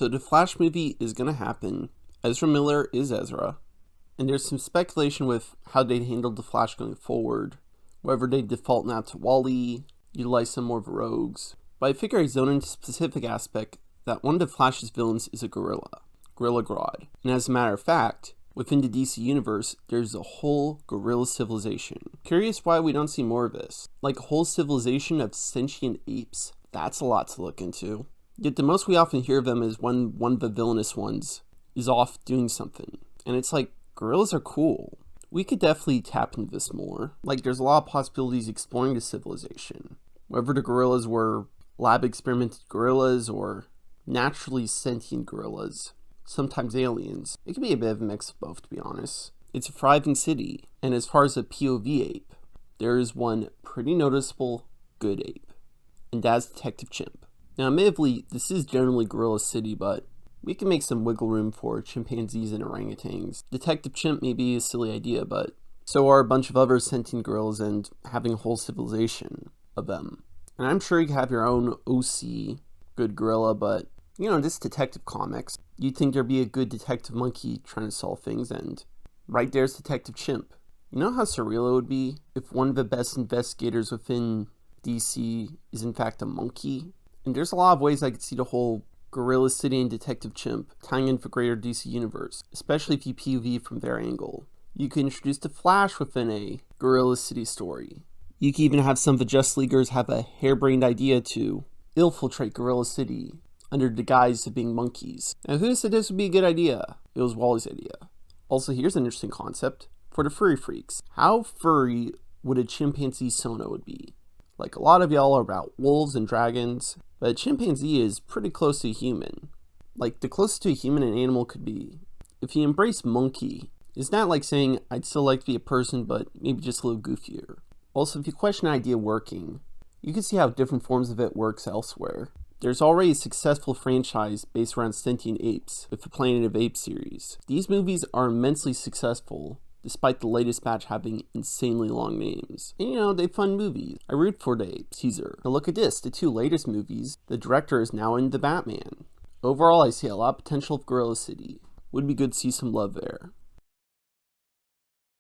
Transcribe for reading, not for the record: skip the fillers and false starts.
So the Flash movie is gonna happen. Ezra Miller is Ezra. And there's some speculation with how they'd handle the Flash going forward. Whether they default now to Wally, utilize some more of the rogues. But I figure I zone into a specific aspect that one of the Flash's villains is a gorilla. Gorilla Grodd. And as a matter of fact, within the DC universe, there's a whole gorilla civilization. Curious why we don't see more of this. Like a whole civilization of sentient apes? That's a lot to look into. Yet the most we often hear of them is when one of the villainous ones is off doing something. And it's like, gorillas are cool. We could definitely tap into this more. Like there's a lot of possibilities exploring the civilization. Whether the gorillas were lab experimented gorillas or naturally sentient gorillas. Sometimes aliens. It could be a bit of a mix of both, to be honest. It's a thriving city, and as far as a POV ape, there is one pretty noticeable good ape, and that's Detective Chimp. Now admittedly, this is generally Gorilla City, but we can make some wiggle room for chimpanzees and orangutans. Detective Chimp may be a silly idea, but so are a bunch of other sentient gorillas and having a whole civilization of them. And I'm sure you can have your own OC good gorilla, but you know, this Detective Comics, you'd think there'd be a good detective monkey trying to solve things, and right there's Detective Chimp. You know how surreal it would be if one of the best investigators within DC is in fact a monkey? And there's a lot of ways I could see the whole Gorilla City and Detective Chimp tying in for greater DC universe, especially if you POV from their angle. You could introduce the Flash within a Gorilla City story. You could even have some of the Just Leaguers have a harebrained idea to infiltrate Gorilla City under the guise of being monkeys. Now who said this would be a good idea? It was Wally's idea. Also, here's an interesting concept for the furry freaks. How furry would a chimpanzee Sona would be? Like a lot of y'all are about wolves and dragons, but a chimpanzee is pretty close to a human. Like the closest to a human an animal could be. If you embrace monkey, it's not like saying I'd still like to be a person but maybe just a little goofier. Also, if you question an idea working, you can see how different forms of it works elsewhere. There's already a successful franchise based around sentient apes with the Planet of Apes series. These movies are immensely successful, despite the latest batch having insanely long names. And you know, they fun movies. I root for the apes teaser. Now look at this, the two latest movies, the director is now in the Batman. Overall, I see a lot of potential of Gorilla City. Would be good to see some love there.